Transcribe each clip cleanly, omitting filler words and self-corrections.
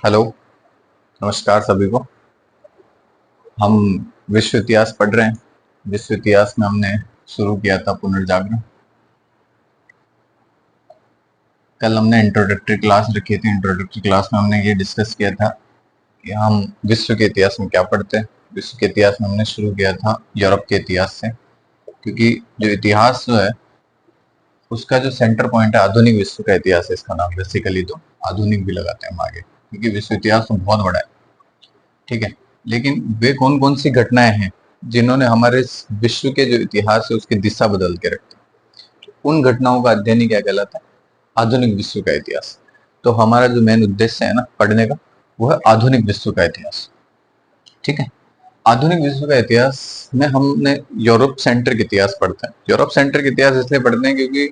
Hello. नमस्कार सभी को। हम विश्व इतिहास पढ़ रहे हैं। विश्व इतिहास में हमने शुरू किया था पुनर्जागरण। कल हमने इंट्रोडक्टरी क्लास रखी थी। इंट्रोडक्टरी क्लास में हमने ये डिस्कस किया था कि हम विश्व के इतिहास में क्या पढ़ते हैं। विश्व के इतिहास में हमने शुरू किया था यूरोप के इतिहास से, क्योंकि जो इतिहास जो है उसका जो सेंटर पॉइंट है आधुनिक विश्व का इतिहास है। इसका नाम बेसिकली तो आधुनिक भी लगाते हैं हम आगे, क्योंकि विश्व इतिहास तो बहुत बड़ा है। ठीक है, लेकिन वे कौन कौन सी घटनाएं हैं जिन्होंने हमारे विश्व के जो इतिहास है उसकी दिशा बदल के रखी, उन घटनाओं का अध्ययन ही क्या कहलाता है? आधुनिक विश्व का इतिहास। तो हमारा जो मेन उद्देश्य है ना पढ़ने का, वो है आधुनिक विश्व का इतिहास। ठीक है, आधुनिक विश्व का इतिहास में हमने यूरोप सेंटर का इतिहास पढ़ते हैं। यूरोप सेंटर का इतिहास इसलिए पढ़ते हैं क्योंकि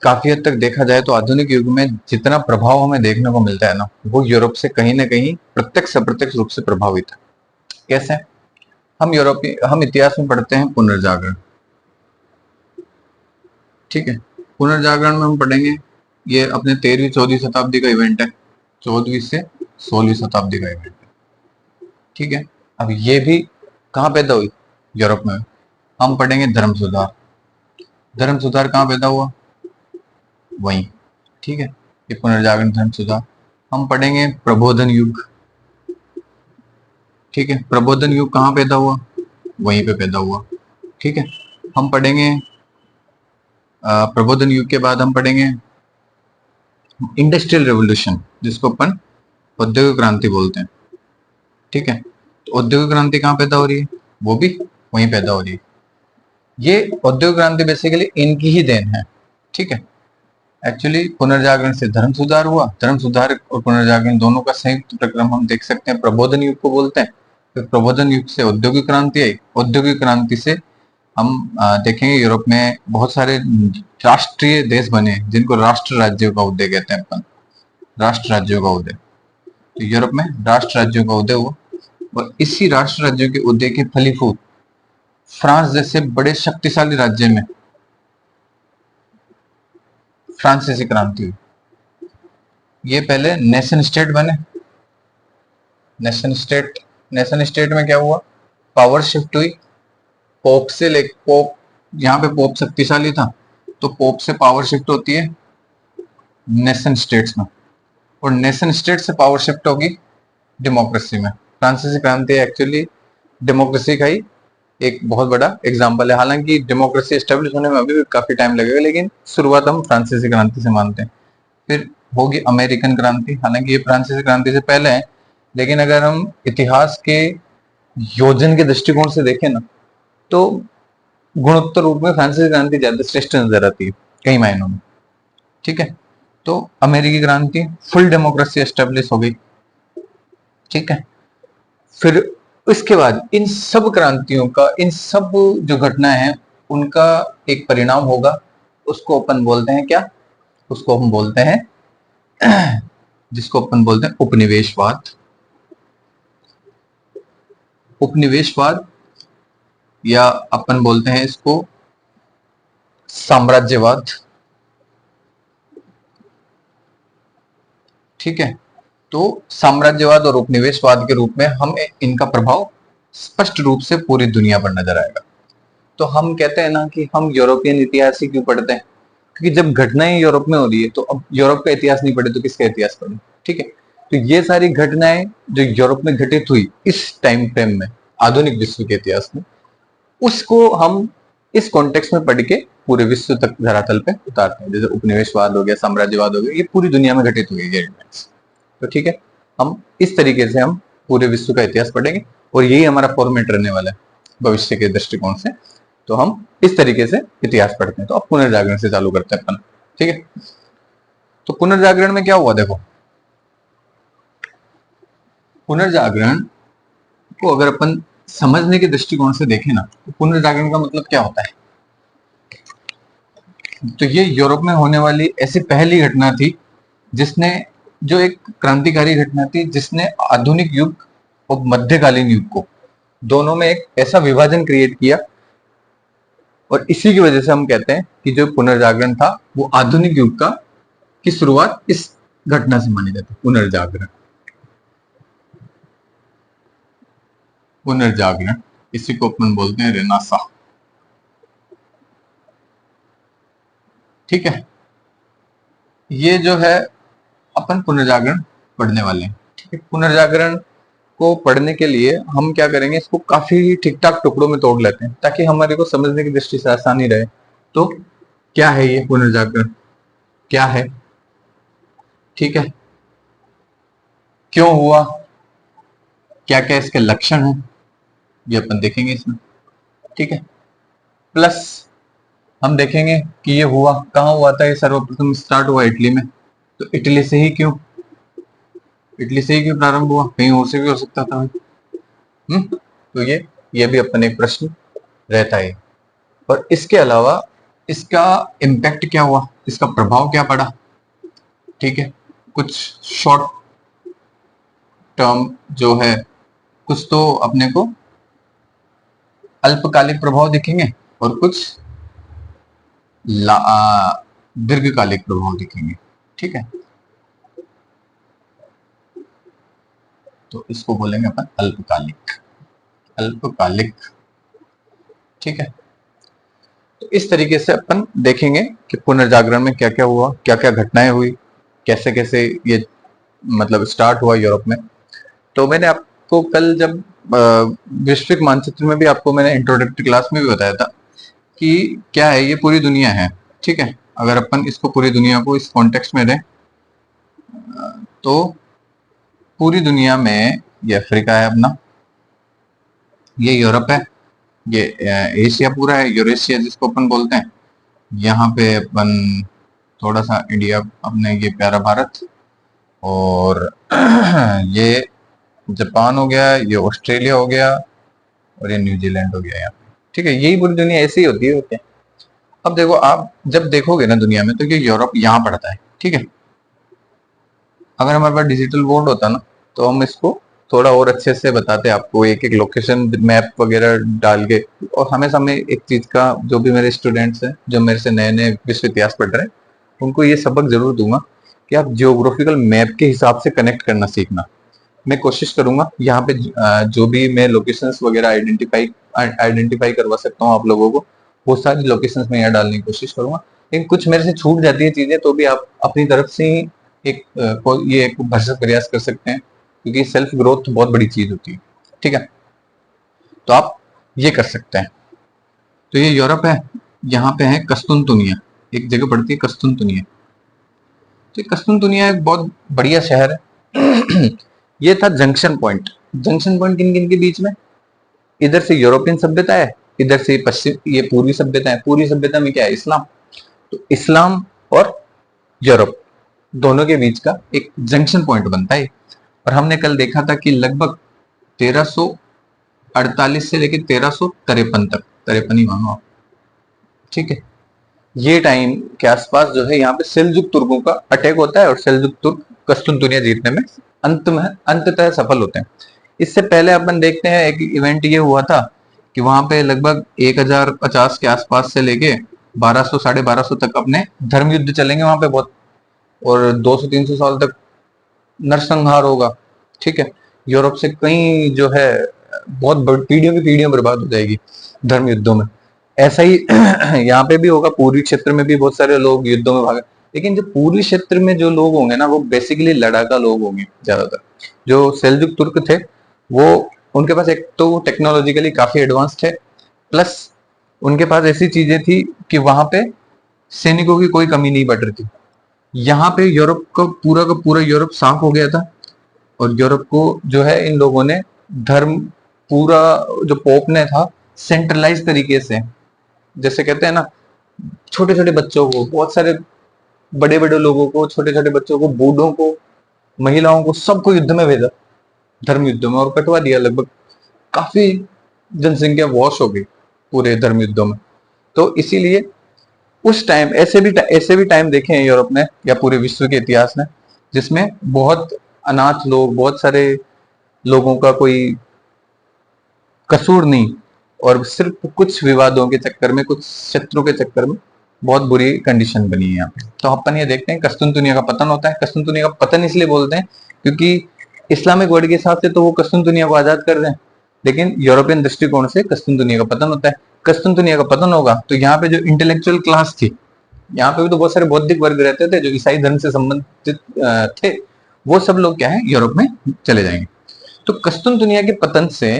काफी हद तक देखा जाए तो आधुनिक युग में जितना प्रभाव हमें देखने को मिलता है ना, वो यूरोप से कहीं ना कहीं प्रत्यक्ष अप्रत्यक्ष रूप से प्रभावित है। कैसे? हम इतिहास में पढ़ते हैं पुनर्जागरण। ठीक है, पुनर्जागरण में हम पढ़ेंगे, ये अपने 13वीं 14वीं शताब्दी का इवेंट है। 14वीं से 16वीं शताब्दी का इवेंट है। ठीक है, अब ये भी कहाँ पैदा हुई? यूरोप में। हम पढ़ेंगे धर्म सुधार। धर्म सुधार कहाँ पैदा हुआ? वहीं। ठीक है, ये पुनर्जागरण धर्म सुधार। हम पढ़ेंगे प्रबोधन युग। ठीक है, प्रबोधन युग कहाँ पैदा हुआ? वहीं पे पैदा हुआ। ठीक है, हम पढ़ेंगे प्रबोधन युग के बाद हम पढ़ेंगे इंडस्ट्रियल रेवोल्यूशन, जिसको अपन औद्योगिक क्रांति बोलते हैं। ठीक है, तो औद्योगिक क्रांति कहाँ पैदा हो रही है? वो भी वहीं पैदा हो रही है। ये औद्योगिक क्रांति बेसिकली इनकी ही देन है। ठीक है, एक्चुअली पुनर्जागरण से धर्म सुधार हुआ। धर्म सुधार और पुनर्जागरण दोनों का संयुक्त प्रक्रम हम देख सकते हैं, प्रबोधन युग को बोलते हैं। फिर प्रबोधन युग से औद्योगिक क्रांति आई। औद्योगिक क्रांति से हम देखेंगे यूरोप में बहुत सारे राष्ट्रीय देश बने, जिनको राष्ट्र राज्यों का उदय कहते हैं अपन। राष्ट्र राज्यों का उदय। तो यूरोप में राष्ट्र राज्यों का उदय हुआ, और इसी राष्ट्र राज्यों के उदय के फलीभूत फ्रांस जैसे बड़े शक्तिशाली राज्य में फ्रांसीसी क्रांति हुई। ये पहले नेशन स्टेट बने। नेशन स्टेट में क्या हुआ? पावर शिफ्ट हुई। पोप से ले पोप, यहाँ पे पोप शक्तिशाली था, तो पोप से पावर शिफ्ट होती है नेशन स्टेट्स में, और नेशन स्टेट से पावर शिफ्ट होगी डेमोक्रेसी में। फ्रांसीसी क्रांति एक्चुअली डेमोक्रेसी का ही एक बहुत बड़ा एग्जाम्पल है। हालांकि डेमोक्रेसी एस्टेब्लिश होने में अभी भी काफी टाइम लगेगा, लेकिन शुरुआत हम फ्रांसीसी क्रांति से मानते हैं। फिर होगी अमेरिकन क्रांति। हालांकि ये फ्रांसीसी क्रांति से पहले है, लेकिन अगर हम इतिहास के योजन के दृष्टिकोण से देखें ना, तो गुणोत्तर रूप में फ्रांसीसी क्रांति ज्यादा श्रेष्ठ नजर आती है कई मायनों में। ठीक है, तो अमेरिकी क्रांति, फुल डेमोक्रेसी एस्टेब्लिश हो गई। ठीक है, फिर इसके बाद इन सब क्रांतियों का, इन सब जो घटनाएं हैं उनका एक परिणाम होगा, उसको अपन बोलते हैं क्या? उसको हम बोलते हैं जिसको अपन बोलते हैं उपनिवेशवाद। उपनिवेशवाद, या अपन बोलते हैं इसको साम्राज्यवाद। ठीक है, तो साम्राज्यवाद और उपनिवेशवाद के रूप में हम इनका प्रभाव स्पष्ट रूप से पूरी दुनिया पर नजर आएगा। तो हम कहते हैं ना कि हम यूरोपियन इतिहास ही क्यों पढ़ते हैं? क्योंकि जब घटनाएं यूरोप में हो रही है, तो अब यूरोप का इतिहास नहीं पढ़े तो किसका इतिहास पढ़े? ठीक है, तो ये सारी घटनाएं जो यूरोप में घटित हुई इस टाइम फ्रेम में, आधुनिक विश्व के इतिहास में, उसको हम इस कॉन्टेक्स्ट में पढ़ के पूरे विश्व तक धरातल पे उतारते हैं। जैसे उपनिवेशवाद हो गया, साम्राज्यवाद हो गया, ये पूरी दुनिया में घटित हुई है इवेंट्स। तो ठीक है, हम इस तरीके से हम पूरे विश्व का इतिहास पढ़ेंगे, और यही हमारा फॉर्मेट रहने वाला है भविष्य के दृष्टिकोण से। तो हम इस तरीके से इतिहास पढ़ते हैं। तो अब पुनर्जागरण से चालू करते हैं अपन। ठीक है, तो पुनर्जागरण में क्या हुआ? देखो, पुनर्जागरण को अगर अपन समझने के दृष्टिकोण से देखें ना, तो पुनर्जागरण का मतलब क्या होता है? तो ये यूरोप में होने वाली ऐसी पहली घटना थी जिसने, जो एक क्रांतिकारी घटना थी, जिसने आधुनिक युग और मध्यकालीन युग को, दोनों में एक ऐसा विभाजन क्रिएट किया। और इसी की वजह से हम कहते हैं कि जो पुनर्जागरण था वो आधुनिक युग का की शुरुआत इस घटना से मानी जाती है। पुनर्जागरण, पुनर्जागरण इसी को अपन बोलते हैं रेनासा। ठीक है, ये जो है अपन पुनर्जागरण पढ़ने वाले हैं। ठीक है, पुनर्जागरण को पढ़ने के लिए हम क्या करेंगे, इसको काफी ठीक ठाक टुकड़ों में तोड़ लेते हैं ताकि हमारे को समझने की दृष्टि से आसानी रहे। तो क्या है ये पुनर्जागरण, क्या है, ठीक है, क्यों हुआ, क्या क्या इसके लक्षण हैं, ये अपन देखेंगे इसमें। ठीक है, प्लस हम देखेंगे कि ये हुआ कहाँ हुआ था। ये सर्वप्रथम स्टार्ट हुआ इटली में, तो इटली से ही क्यों, इटली से ही क्यों प्रारंभ हुआ, कहीं और से भी हो सकता था। तो ये भी अपन एक प्रश्न रहता है। और इसके अलावा इसका इम्पैक्ट क्या हुआ, इसका प्रभाव क्या पड़ा। ठीक है, कुछ शॉर्ट टर्म जो है, कुछ तो अपने को अल्पकालिक प्रभाव दिखेंगे और कुछ दीर्घकालिक प्रभाव दिखेंगे। ठीक है, तो इसको बोलेंगे अपन अल्पकालिक, अल्पकालिक। ठीक है, तो इस तरीके से अपन देखेंगे कि पुनर्जागरण में क्या क्या हुआ, क्या क्या घटनाएं हुई, कैसे कैसे ये मतलब स्टार्ट हुआ यूरोप में। तो मैंने आपको कल जब वैश्विक मानचित्र में भी आपको मैंने इंट्रोडक्टरी क्लास में भी बताया था कि क्या है, ये पूरी दुनिया है। ठीक है, अगर अपन इसको पूरी दुनिया को इस कॉन्टेक्स्ट में दें तो पूरी दुनिया में ये अफ्रीका है अपना, ये यूरोप है, ये एशिया पूरा है, यूरेशिया जिसको अपन बोलते हैं, यहाँ पे अपन थोड़ा सा इंडिया अपने ये प्यारा भारत, और ये जापान हो गया, ये ऑस्ट्रेलिया हो गया, और ये न्यूजीलैंड हो गया यहाँ पे। ठीक है, यही पूरी दुनिया ऐसी ही होती है। ओके, अब देखो, आप जब देखोगे ना दुनिया में तो ये यूरोप यहाँ पड़ता है। ठीक है, अगर हमारे पास डिजिटल बोर्ड होता ना तो हम इसको थोड़ा और अच्छे से बताते आपको, एक एक लोकेशन मैप वगैरह डाल के। और हमेशा मैं एक चीज का, जो भी मेरे स्टूडेंट्स हैं जो मेरे से नए नए विश्व इतिहास पढ़ रहे हैं, उनको ये सबक जरूर दूंगा कि आप जियोग्राफिकल मैप के हिसाब से कनेक्ट करना सीखना। मैं कोशिश करूंगा यहाँ पे जो भी मैं लोकेशंस वगैरह आइडेंटिफाई करवा सकता हूँ आप लोगों को, वो सारी लोकेशंस में यहाँ डालने की कोशिश करूंगा। लेकिन कुछ मेरे से छूट जाती है चीजें तो भी आप अपनी तरफ से ही ये एक भरसक प्रयास कर सकते हैं, क्योंकि सेल्फ ग्रोथ बहुत बड़ी चीज होती है। ठीक है, तो आप ये कर सकते हैं। तो ये यूरोप है, यहाँ पे है कस्तुनतुनिया, एक जगह पड़ती है कस्तुनतुनिया। तो कस्तुनतुनिया एक बहुत बढ़िया शहर है। ये था जंक्शन पॉइंट। जंक्शन पॉइंट किन किन के बीच में, इधर से यूरोपियन सभ्यता है, इधर से पश्चिम ये पूर्वी सभ्यता है। पूर्वी सभ्यता में क्या है, इस्लाम। तो इस्लाम और यूरोप दोनों के बीच का एक जंक्शन पॉइंट बनता है। और हमने कल देखा था कि लगभग 1348 से लेकर 1353 तक, 53 ही मानो आप, ठीक है, ये टाइम के आसपास जो है यहाँ पे सेल्जुक तुर्कों का अटैक होता है और सेल्जुक तुर्क कस्तुनतुनिया जीतने में अंततः सफल होते हैं। इससे पहले अपन देखते हैं एक इवेंट ये हुआ था कि वहां पे लगभग 1050 के आसपास से लेके 1200 1250 तक अपने धर्म युद्ध चलेंगे वहां पे बहुत, और 200-300 साल तक नरसंहार होगा। ठीक है, यूरोप से कई जो है बहुत पीढ़ियों की पीढ़ियां बर्बाद हो जाएगी धर्म युद्धों में। ऐसा ही यहाँ पे भी होगा, पूर्वी क्षेत्र में भी बहुत सारे लोग युद्धों में भागे। लेकिन जो पूर्वी क्षेत्र में जो लोग होंगे ना, वो बेसिकली लड़ाका लोग होंगे ज्यादातर। जो सेल्जुक तुर्क थे वो, उनके पास एक तो टेक्नोलॉजिकली काफी एडवांस थे, प्लस उनके पास ऐसी चीजें थी कि वहां पे सैनिकों की कोई कमी नहीं पड़ रही थी। यहाँ पे यूरोप का पूरा यूरोप साफ हो गया था, और यूरोप को जो है इन लोगों ने धर्म पूरा जो पोप ने था सेंट्रलाइज तरीके से, जैसे कहते हैं ना, छोटे छोटे बच्चों को, बहुत सारे बड़े बड़े लोगों को, छोटे छोटे बच्चों को, बूढ़ों को, महिलाओं को, सबको युद्ध में भेजा, धर्म युद्ध में, और कटवा दिया। लगभग काफी जनसंख्या वॉश हो गई पूरे धर्म युद्धों में। तो इसीलिए उस टाइम ऐसे भी टाइम देखे हैं यूरोप ने या पूरे विश्व के इतिहास ने, जिसमें बहुत अनाथ लोग, बहुत सारे लोगों का कोई कसूर नहीं, और सिर्फ कुछ विवादों के चक्कर में, कुछ शत्रु के चक्कर में बहुत बुरी कंडीशन बनी है यहाँ पे। तो अपन ये देखते हैं कस्तुनतुनिया का पतन होता है। कस्तुनतुनिया का पतन इसलिए बोलते हैं क्योंकि इस्लामिक वर्ल्ड के हिसाब से तो वो कस्तुनतुनिया को आजाद कर रहे हैं, लेकिन यूरोपियन दृष्टिकोण से कस्तुनतुनिया का पतन होता है। कस्तुनतुनिया का पतन होगा तो यहाँ पे जो इंटेलेक्चुअल क्लास थी, यहाँ पे भी तो बहुत सारे बौद्धिक वर्ग रहते थे जो ईसाई धर्म से संबंधित थे, वो सब लोग क्या है यूरोप में चले जाएंगे। तो कस्तुनतुनिया के पतन से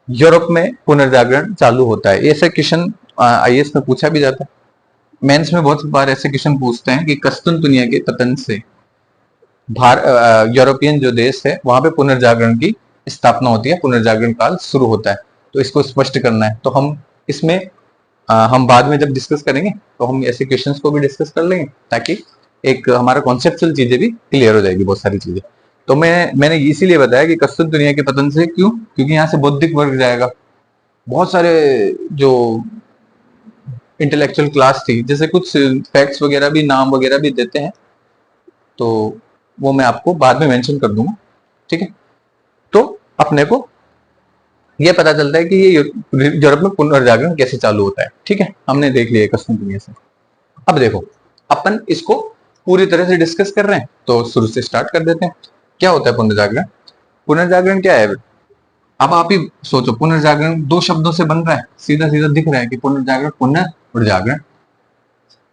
यूरोप में पुनर्जागरण चालू होता है। ऐसे क्वेश्चन आईएएस में पूछा भी जाता है, मेंस में बहुत बार ऐसे क्वेश्चन पूछते हैं कि कस्तुनतुनिया के पतन से यूरोपियन जो देश है वहां पे पुनर्जागरण की स्थापना होती है, पुनर्जागरण काल शुरू होता है। तो इसको स्पष्ट करना है, तो हम इसमें हम बाद में जब डिस्कस करेंगे तो हम ऐसे क्वेश्चंस को भी डिस्कस कर लेंगे ताकि एक हमारा कॉन्सेप्चुअल चीजें भी क्लियर हो जाएगी, बहुत सारी चीजें। तो मैंने इसीलिए बताया कि कस्तुनतुनिया के पतन से क्यों, क्योंकि यहाँ से बौद्धिक वर्ग जाएगा। बहुत सारे जो इंटेलेक्चुअल क्लास थी, जैसे कुछ फैक्ट्स वगैरह भी, नाम वगैरह भी देते हैं, तो वो मैं आपको बाद में मेंशन कर दूंगा, ठीक है। तो अपने को ये पता चलता है कि ये यूरोप में पुनर्जागरण कैसे चालू होता है, ठीक है। हमने देख लिया कस्तुनतुनिया से। अब देखो अपन इसको पूरी तरह से डिस्कस कर रहे हैं, तो शुरू से स्टार्ट कर देते हैं। क्या होता है पुनर्जागरण? पुनर्जागरण क्या है? अब आप ही सोचो, पुनर्जागरण दो शब्दों से बन रहा है, सीधा सीधा दिख रहा है कि पुनर्जागरण, पुनः और जागरण।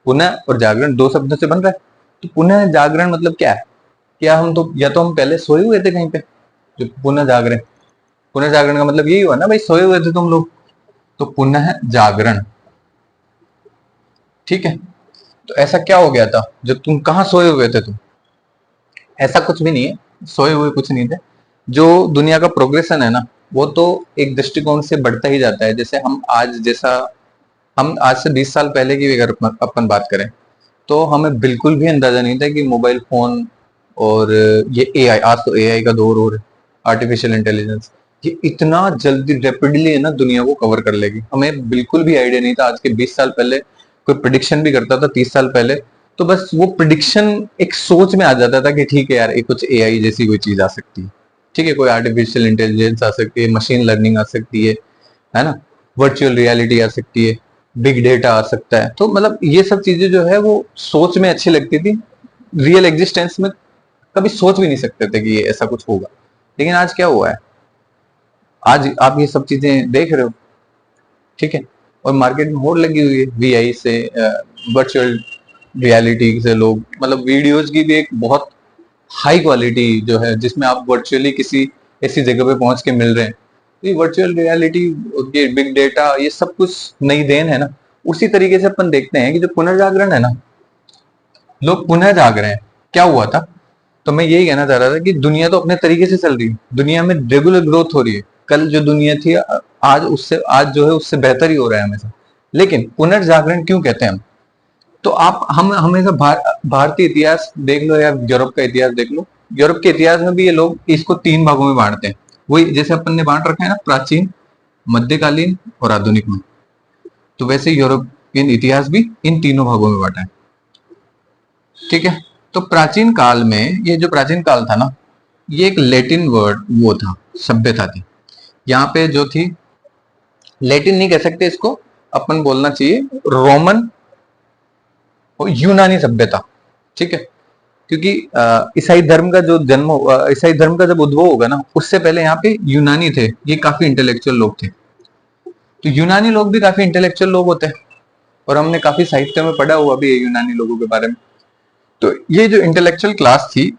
पुनः और जागरण दो शब्दों से बन रहा है। तो पुनः जागरण मतलब क्या है? क्या हम तो, या तो हम पहले सोए हुए थे कहीं पे, जो पुनः जाग रहे हैं। पुनः जागरण का मतलब यही हुआ ना भाई, सोए हुए थे तुम लोग, तो पुनः जागरण, ठीक है। तो ऐसा क्या हो गया था जो तुम, कहाँ सोए हुए थे तुम? ऐसा कुछ भी नहीं है, सोए हुए कुछ नहीं थे। जो दुनिया का प्रोग्रेशन है ना, वो तो एक दृष्टिकोण से बढ़ता ही जाता है। जैसे हम आज से 20 साल पहले की अगर अपन बात करें तो हमें बिल्कुल भी अंदाजा नहीं था कि मोबाइल फोन और ये एआई, आज तो एआई का दौर हो रहा है, आर्टिफिशियल इंटेलिजेंस, ये इतना जल्दी रैपिडली है ना दुनिया को कवर कर लेगी। हमें बिल्कुल भी आइडिया नहीं था। आज के 20 साल पहले कोई प्रिडिक्शन भी करता था, 30 साल पहले, तो बस वो प्रिडिक्शन एक सोच में आ जाता था कि ठीक है यार, ये कुछ एआई जैसी कोई चीज आ सकती है, ठीक है, कोई आर्टिफिशियल इंटेलिजेंस आ सकती है, मशीन लर्निंग आ सकती है ना, वर्चुअल रियलिटी आ सकती है, बिग डेटा आ सकता है। तो मतलब ये सब चीजें जो है वो सोच में अच्छी लगती थी, रियल एग्जिस्टेंस में कभी सोच भी नहीं सकते थे कि ये ऐसा कुछ होगा। लेकिन आज क्या हुआ है, आज आप ये सब चीजें देख रहे हो, ठीक है, और मार्केट में होड़ लगी हुई है वीआई से, वर्चुअल रियलिटी से। लोग मतलब वीडियोस की भी एक बहुत हाई क्वालिटी जो है, जिसमें आप वर्चुअली किसी ऐसी जगह पे पहुंच के मिल रहे हैं, तो ये वर्चुअल रियलिटी, ये बिग डेटा, ये सब कुछ नई देन है ना। उसी तरीके से अपन देखते हैं कि जो पुनर्जागरण है ना, लोग पुनः जाग रहे हैं। क्या हुआ था? तो मैं यही कहना चाह रहा था कि दुनिया तो अपने तरीके से चल रही है, दुनिया में रेगुलर ग्रोथ हो रही है। कल जो दुनिया थी आज जो है उससे बेहतर ही हो रहा है हमेशा। लेकिन पुनर्जागरण क्यों कहते हैं हम? तो आप हम हमेशा भारतीय इतिहास देख लो या यूरोप का इतिहास देख लो। यूरोप के इतिहास में भी ये लोग इसको 3 भागों में बांटते हैं। वही जैसे अपन ने बांट रखा है ना, प्राचीन, मध्यकालीन और आधुनिक में, तो वैसे यूरोपियन इतिहास भी इन तीनों भागों में बांटा है, ठीक है। तो प्राचीन काल में, ये जो प्राचीन काल था ना, ये एक लैटिन वर्ड वो था, सभ्यता थी। यहाँ पे जो थी, लैटिन नहीं कह सकते इसको, अपन बोलना चाहिए रोमन और यूनानी सभ्यता, ठीक है। क्योंकि ईसाई धर्म का जो जन्म, ईसाई धर्म का जब उद्भव होगा ना, उससे पहले यहाँ पे यूनानी थे, ये काफी इंटेलेक्चुअल लोग थे। तो यूनानी लोग भी काफी इंटेलेक्चुअल लोग होते हैं, और हमने काफी साहित्य में पढ़ा हुआ भी है यूनानी लोगों के बारे में। तो ये जो इंटेलेक्चुअल क्लास थी,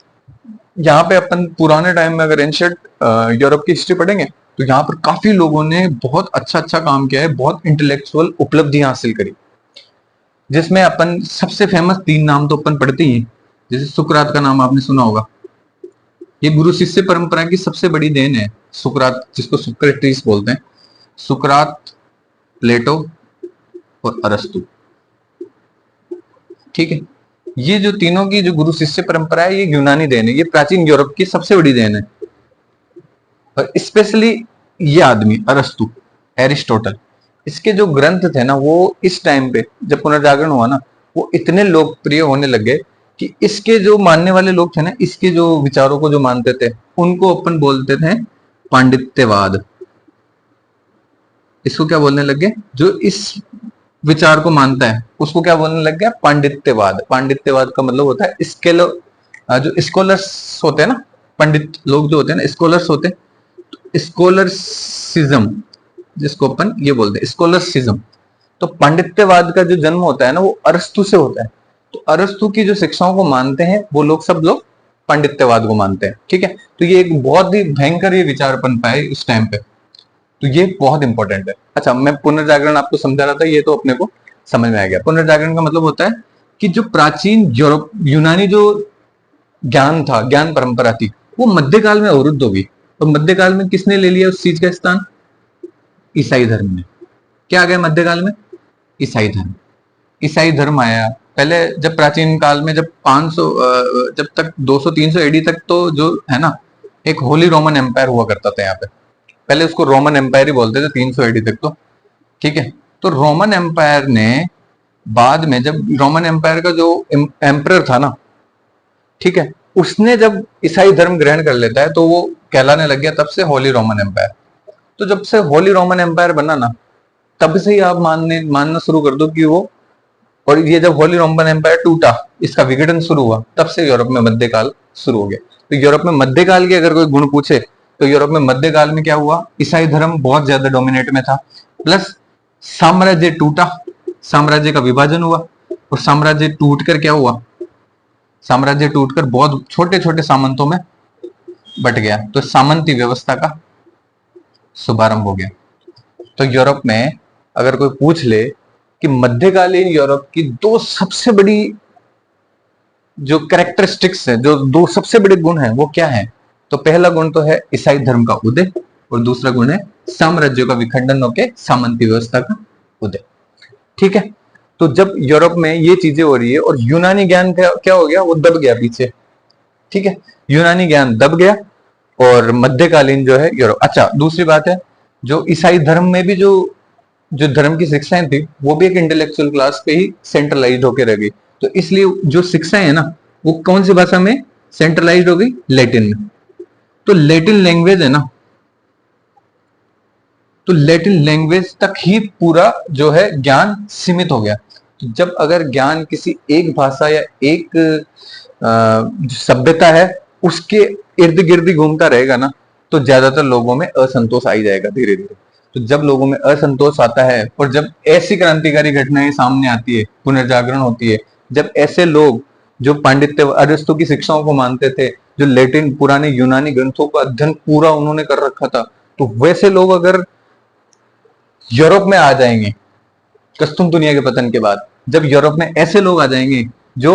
यहाँ पे अपन पुराने टाइम में अगर एंशिएंट यूरोप की हिस्ट्री पढ़ेंगे तो यहाँ पर काफी लोगों ने बहुत अच्छा अच्छा काम किया है, बहुत इंटेलेक्चुअल उपलब्धियां हासिल करी, जिसमें अपन सबसे फेमस 3 नाम तो अपन पढ़ते ही हैं। जैसे सुकरात का नाम आपने सुना होगा, ये गुरु शिष्य परंपरा की सबसे बड़ी देन है। सुकरात, जिसको सुक्रेटिस बोलते हैं, सुकरात, प्लेटो और अरस्तु, ठीक है। ये जो तीनों की जो गुरु शिष्य परंपरा है, ये यूनानी देन है, ये प्राचीन यूरोप की सबसे बड़ी देन है। और स्पेशली ये आदमी अरस्तु, एरिस्टोटल, इसके जो ग्रंथ थे ना, वो इस टाइम पे जब पुनर्जागरण हुआ ना, वो इतने लोकप्रिय होने लगे कि इसके जो मानने वाले लोग थे ना, इसके जो विचारों को जो मानते थे, उनको अपन बोलते थे पांडित्यवाद। इसको क्या बोलने लगे? जो इस विचार को मानता है उसको क्या बोलने लग गया, पांडित्यवाद। पांडित्यवाद का मतलब होता है स्केलो, जो स्कॉलर्स होते हैं ना, पंडित लोग जो होते हैं ना, स्कॉलर्स होते हैं, स्कॉलरसिज्म जिसको अपन ये बोलते हैं, स्कॉलरसिज्म। तो पांडित्यवाद का जो जन्म होता है ना, वो अरस्तु से होता है। तो अरस्तु की जो शिक्षाओं को मानते हैं वो लोग, सब लोग पांडित्यवाद को मानते हैं, ठीक है। तो ये एक बहुत ही भयंकर ये विचार बन पाए इस टाइम पे, तो ये बहुत इंपॉर्टेंट है। अच्छा, मैं पुनर्जागरण आपको समझा रहा था, ये तो अपने को समझ में आ गया। पुनर्जागरण का मतलब होता है कि जो प्राचीन यूरोप यूनानी जो ज्ञान था, ज्ञान परंपरा थी, वो मध्यकाल में अवरुद्ध होगी। और मध्यकाल में किसने ले लिया उस चीज का स्थान? ईसाई धर्म ने। क्या आ गया मध्यकाल में? ईसाई धर्म। ईसाई धर्म आया पहले, जब प्राचीन काल में, जब 500 जब तक 200-300 एडी तक तो जो है ना, एक होली रोमन एम्पायर हुआ करता था यहाँ पे। पहले उसको रोमन एम्पायर ही बोलते थे 300 एडी तक तो, ठीक है। तो रोमन एम्पायर ने बाद में, जब रोमन एम्पायर का जो एम्परर था ना, ठीक है, उसने जब ईसाई धर्म ग्रहण कर लेता है तो वो कहलाने लग गया तब से होली रोमन एम्पायर। तो जब से होली रोमन एम्पायर बना ना, तब से ही आप मानना शुरू कर दो कि वो, और ये जब होली रोमन एम्पायर टूटा, इसका विघटन शुरू हुआ, तब से यूरोप में मध्यकाल शुरू हो गया। तो यूरोप में मध्यकाल के अगर कोई गुण पूछे तो यूरोप में मध्यकाल में क्या हुआ? ईसाई धर्म बहुत ज्यादा डोमिनेट में था, प्लस साम्राज्य टूटा, साम्राज्य का विभाजन हुआ, और साम्राज्य टूटकर क्या हुआ? साम्राज्य टूटकर बहुत छोटे छोटे सामंतों में बट गया, तो सामंती व्यवस्था का शुभारंभ हो गया। तो यूरोप में अगर कोई पूछ ले कि मध्यकालीन यूरोप की दो सबसे बड़ी जो कैरेक्टरिस्टिक्स है, जो दो सबसे बड़े गुण हैं, वो क्या है? तो पहला गुण तो है ईसाई धर्म का उदय, और दूसरा गुण है साम्राज्यों का विखंडन होकर सामंती व्यवस्था का उदय, ठीक है। तो जब यूरोप में ये चीजें हो रही है, और यूनानी ज्ञान क्या हो गया? वो दब गया पीछे, ठीक है। यूनानी ज्ञान दब गया, और मध्यकालीन जो है यूरोप। अच्छा, दूसरी बात है, जो ईसाई धर्म में भी जो जो धर्म की शिक्षाएं थी, वो भी एक इंटेलेक्चुअल क्लास पे ही सेंट्रलाइज होकर रह गई। तो इसलिए जो शिक्षाएं है ना, वो कौन सी भाषा में सेंट्रलाइज हो गई? लैटिन में। तो लैटिन लैंग्वेज है ना, तो लैटिन लैंग्वेज तक ही पूरा जो है ज्ञान सीमित हो गया। तो जब अगर ज्ञान किसी एक भाषा या एक जो सभ्यता है उसके इर्द गिर्द ही घूमता रहेगा ना, तो ज्यादातर लोगों में असंतोष आ ही जाएगा धीरे धीरे। तो जब लोगों में असंतोष आता है, और जब ऐसी क्रांतिकारी घटनाएं सामने आती है, पुनर्जागरण होती है, जब ऐसे लोग जो पांडित्य अरस्तु की शिक्षाओं को मानते थे, जो लैटिन पुराने यूनानी ग्रंथों का अध्ययन पूरा उन्होंने कर रखा था, तो वैसे लोग अगर यूरोप में आ जाएंगे कस्तुनतुनिया के पतन के बाद, जब यूरोप में ऐसे लोग आ जाएंगे जो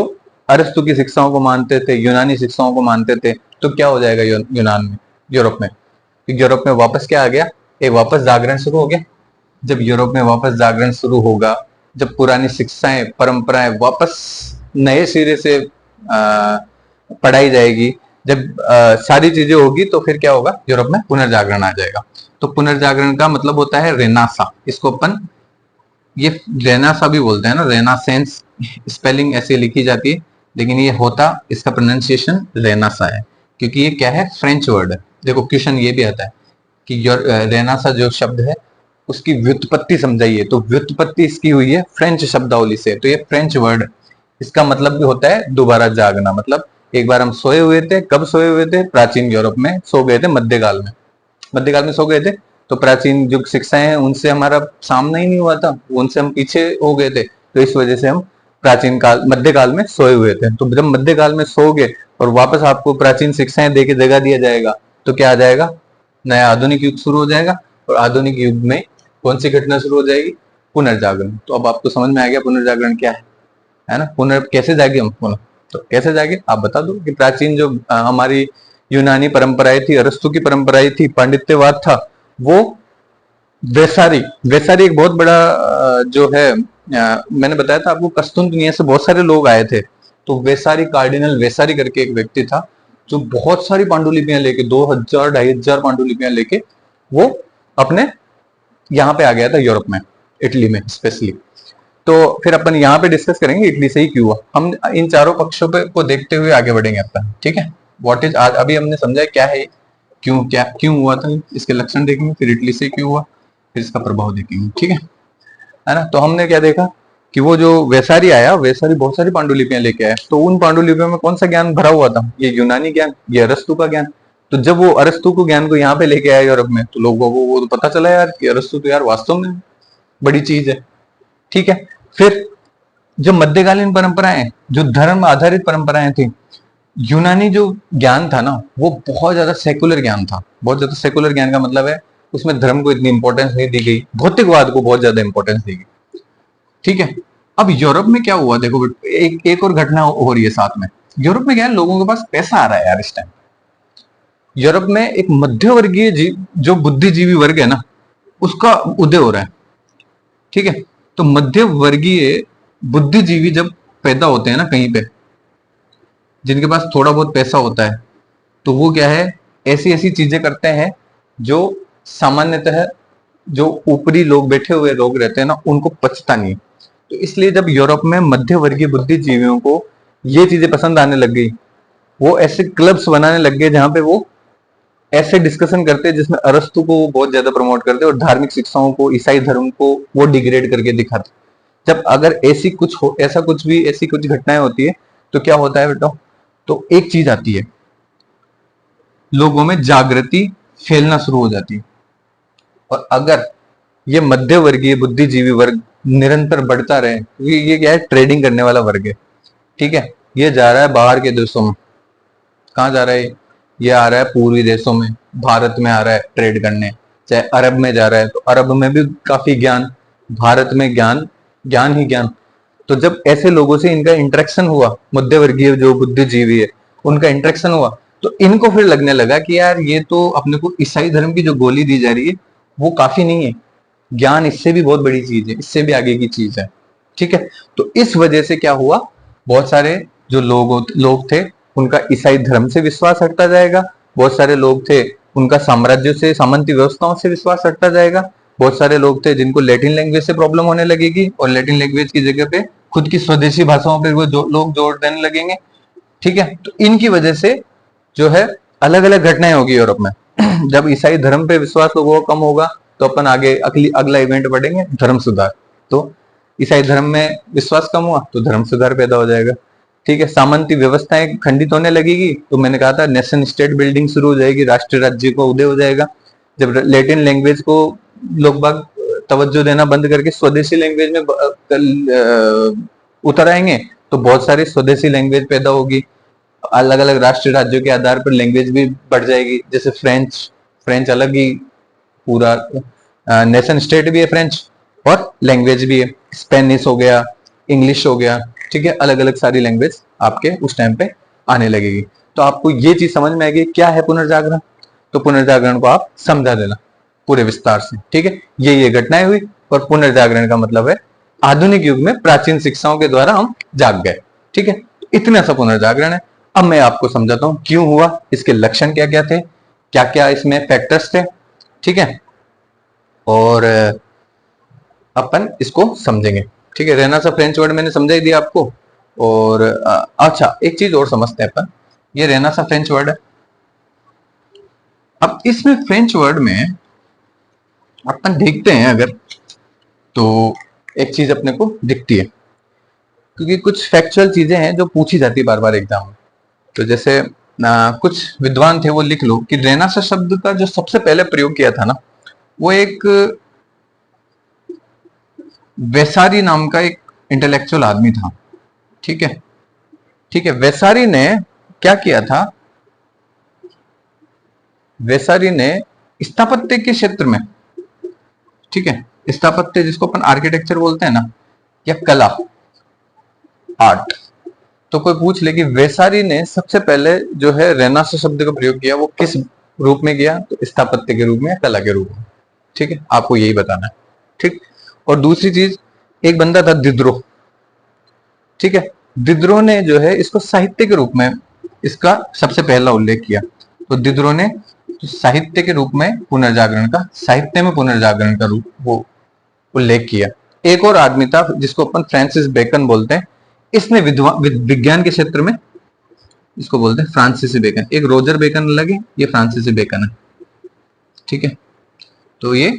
अरस्तु की शिक्षाओं को मानते थे, यूनानी शिक्षाओं को मानते थे, तो क्या हो जाएगा यूनान में, यूरोप में? यूरोप में वापस क्या आ गया? एक वापस जागरण शुरू हो गया। जब यूरोप में वापस जागरण शुरू होगा, जब पुरानी शिक्षाएं परंपराएं वापस नए सिरे से पढ़ाई जाएगी, जब सारी चीजें होगी, तो फिर क्या होगा? यूरोप में पुनर्जागरण आ जाएगा। तो पुनर्जागरण का मतलब होता है रेनासा। इसको अपन ये रेनासा भी बोलते हैं ना, रेनासेंस, स्पेलिंग ऐसे लिखी जाती है, लेकिन ये होता, इसका प्रोनाउंसिएशन रेनासा है, क्योंकि ये क्या है? फ्रेंच वर्ड है। देखो क्वेश्चन ये भी आता है कि रेनासा जो शब्द है उसकी व्युत्पत्ति समझाइए, तो व्युत्पत्ति इसकी हुई है फ्रेंच शब्दावली से। तो ये फ्रेंच वर्ड, इसका मतलब भी होता है दोबारा जागना। मतलब एक बार हम सोए हुए थे, कब सोए हुए थे? प्राचीन यूरोप में सो गए थे, मध्यकाल में, मध्यकाल में सो गए थे। तो प्राचीन जो शिक्षाएं हैं उनसे हमारा सामना ही नहीं हुआ था, उनसे हम पीछे हो गए थे, तो इस वजह से हम प्राचीन काल, मध्यकाल में सोए हुए थे। तो जब मध्यकाल में सो गए और वापस आपको प्राचीन शिक्षाएं देके जगा दिया जाएगा, तो क्या आ जाएगा? नया आधुनिक युग शुरू हो जाएगा। और आधुनिक युग में कौन सी घटना शुरू हो जाएगी? पुनर्जागरण। तो अब आपको समझ में आ गया पुनर्जागरण क्या है ना? कैसे जागे हम पुनः? तो कैसे जागे आप बता दो कि प्राचीन जो हमारी यूनानी परंपराएं थी, अरस्तु की परंपराएं थी, पांडित्यवाद था, वो वैसारी, वैसारी एक बहुत बड़ा जो है, मैंने बताया था आपको, कस्तुनतुनिया से बहुत सारे लोग आए थे। तो वैसारी, कार्डिनल वैसारी करके एक व्यक्ति था, जो बहुत सारी पांडुलिपियां लेके, 2000-2500 पांडुलिपियां लेके वो अपने यहाँ पे आ गया था यूरोप में, इटली में स्पेशली। तो फिर अपन यहाँ पे डिस्कस करेंगे इटली से ही क्यों हुआ। हम इन चारों पक्षों पे को देखते हुए आगे बढ़ेंगे अपन, ठीक है। व्हाट इज, आज अभी हमने समझा क्या है, क्यों हुआ था, इसके लक्षण देखेंगे, फिर इटली से क्यों हुआ, फिर इसका प्रभाव देखेंगे, ठीक है। है ना। तो हमने क्या देखा कि वो जो वैसारी आया, वैसारी बहुत सारी पांडुलिपियां लेके आया, तो उन पांडुलिपियों में कौन सा ज्ञान भरा हुआ था, ये यूनानी ज्ञान, ये अरस्तु का ज्ञान। तो जब वो अरस्तु को ज्ञान को यहाँ पे लेके आया यूरोप में, तो लोगों को वो तो पता चला यार कि अरस्तु तो यार वास्तव में बड़ी चीज है। ठीक है, फिर जो मध्यकालीन परंपराएं, जो धर्म आधारित परंपराएं थी, यूनानी जो ज्ञान था ना, वो बहुत ज्यादा सेकुलर ज्ञान था। बहुत ज्यादा सेकुलर ज्ञान का मतलब है उसमें धर्म को इतनी इंपॉर्टेंस नहीं दी गई, भौतिकवाद को बहुत ज्यादा इंपॉर्टेंस दी गई। ठीक है, अब यूरोप में क्या हुआ देखो, एक और घटना हो रही है साथ में। यूरोप में क्या है, लोगों के पास पैसा आ रहा है यार इस टाइम। यूरोप में एक मध्यवर्गीय जो बुद्धिजीवी वर्ग है ना, उसका उदय हो रहा है। ठीक है, तो मध्य वर्गीय बुद्धिजीवी जब पैदा होते हैं ना कहीं पे, जिनके पास थोड़ा बहुत पैसा होता है, तो वो क्या है, ऐसी ऐसी चीजें करते हैं जो सामान्यतः जो ऊपरी लोग, बैठे हुए लोग रहते हैं ना, उनको पचता नहीं। तो इसलिए जब यूरोप में मध्य वर्गीय बुद्धिजीवियों को ये चीजें पसंद आने लग गई, वो ऐसे क्लब्स बनाने लग गए जहां पे वो ऐसे डिस्कशन करते हैं जिसमें अरस्तु को वो बहुत ज्यादा प्रमोट करते और धार्मिक शिक्षाओं को, ईसाई धर्म को वो डिग्रेड करके दिखाते। जब अगर ऐसी कुछ हो, ऐसा कुछ भी, ऐसी कुछ घटनाएं होती है, तो क्या होता है बेटा, तो एक चीज आती है, लोगों में जागृति फैलना शुरू हो जाती है। और अगर ये मध्य वर्गीय बुद्धिजीवी वर्ग निरंतर बढ़ता रहे, ये क्या है, ट्रेडिंग करने वाला वर्ग है। ठीक है, ये जा रहा है बाहर के देशों में, कहाँ जा रहा है, ये आ रहा है पूर्वी देशों में, भारत में आ रहा है ट्रेड करने, चाहे अरब में जा रहा है, तो अरब में भी काफी ज्ञान, भारत में ज्ञान, ज्ञान ही ज्ञान। तो जब ऐसे लोगों से इनका इंटरेक्शन हुआ, मध्य वर्गीय जो बुद्धिजीवी है उनका इंटरेक्शन हुआ, तो इनको फिर लगने लगा कि यार ये तो अपने को ईसाई धर्म की जो गोली दी जा रही है वो काफी नहीं है, ज्ञान इससे भी बहुत बड़ी चीज है, इससे भी आगे की चीज है। ठीक है, तो इस वजह से क्या हुआ, बहुत सारे जो लोग थे उनका ईसाई धर्म से विश्वास हटता जाएगा, बहुत सारे लोग थे उनका साम्राज्य से, सामंती व्यवस्थाओं से विश्वास हटता जाएगा, बहुत सारे लोग थे जिनको लैटिन लैंग्वेज से प्रॉब्लम होने लगेगी, और लैटिन लैंग्वेज की जगह पे खुद की स्वदेशी भाषाओं पर वो लोग जोर देने लगेंगे। ठीक है, तो इनकी वजह से जो है अलग अलग घटनाएं होगी यूरोप में। जब ईसाई धर्म पे विश्वास लोगों का कम होगा, तो अपन आगे अगला इवेंट पढ़ेंगे, धर्म सुधार। तो ईसाई धर्म में विश्वास कम हुआ तो धर्म सुधार पैदा हो जाएगा। ठीक है, सामंती व्यवस्थाएं खंडित होने लगेगी, तो मैंने कहा था नेशन स्टेट बिल्डिंग शुरू हो जाएगी, राष्ट्र राज्य को उदय हो जाएगा। जब लैटिन लैंग्वेज को लोग बाग तवज्जो देना बंद करके स्वदेशी लैंग्वेज में उतर आएंगे, तो बहुत सारी स्वदेशी लैंग्वेज पैदा होगी। अलग अलग राष्ट्र राज्यों के आधार पर लैंग्वेज भी बढ़ जाएगी, जैसे फ्रेंच, फ्रेंच अलग ही पूरा नेशन स्टेट भी है फ्रेंच, और लैंग्वेज भी है, स्पेनिश हो गया, इंग्लिश हो गया। ठीक है, अलग अलग सारी लैंग्वेज आपके उस टाइम पे आने लगेगी। तो आपको ये चीज समझ में आएगी क्या है पुनर्जागरण, तो पुनर्जागरण को आप समझा देना पूरे विस्तार से। ठीक है, ये घटनाएं हुई, और पुनर्जागरण का मतलब है आधुनिक युग में प्राचीन शिक्षाओं के द्वारा हम जाग गए। ठीक है, इतना सा पुनर्जागरण है। अब मैं आपको समझाता हूं क्यों हुआ, इसके लक्षण क्या क्या थे, क्या क्या इसमें फैक्टर्स थे। ठीक है, और अपन इसको समझेंगे। ठीक है, रहना सा फ्रेंच वर्ड मैंने समझा ही दिया आपको। और अच्छा, एक चीज और समझते हैं अपन, ये रहना सा फ्रेंच वर्ड है। अब इसमें फ्रेंच वर्ड में अपन देखते हैं अगर, तो एक चीज अपने को दिखती है, क्योंकि कुछ फैक्चुअल चीजें हैं जो पूछी जाती है बार बार एग्जाम में। तो जैसे कुछ विद्वान थे वो लिख लो कि रेनासा शब्द का जो सबसे पहले प्रयोग किया था ना, वो एक वेसारी नाम का एक इंटेलेक्चुअल आदमी था। ठीक है, ठीक है, वेसारी ने क्या किया था, वेसारी ने स्थापत्य के क्षेत्र में, ठीक है, स्थापत्य जिसको अपन आर्किटेक्चर बोलते हैं ना, या कला, आर्ट, तो कोई पूछ ले कि वेसारी ने सबसे पहले जो है रेनासा शब्द का प्रयोग किया, वो किस रूप में किया, तो स्थापत्य के रूप में या कला के रूप में। ठीक है, आपको यही बताना है। ठीक, और दूसरी चीज, एक बंदा था दिद्रो। ठीक है, दिद्रो ने जो है इसको साहित्य के रूप में इसका सबसे पहला उल्लेख किया। तो दिद्रो ने साहित्य के रूप में पुनर्जागरण का, साहित्य में पुनर्जागरण का रूप वो उल्लेख किया। एक और आदमी था जिसको अपन फ्रांसिस बेकन बोलते हैं, इसने विज्ञान के क्षेत्र में, इसको बोलते हैं फ्रांसिस बेकन। एक रोजर बेकन अलग है, ये फ्रांसिस बेकन है। ठीक है, तो ये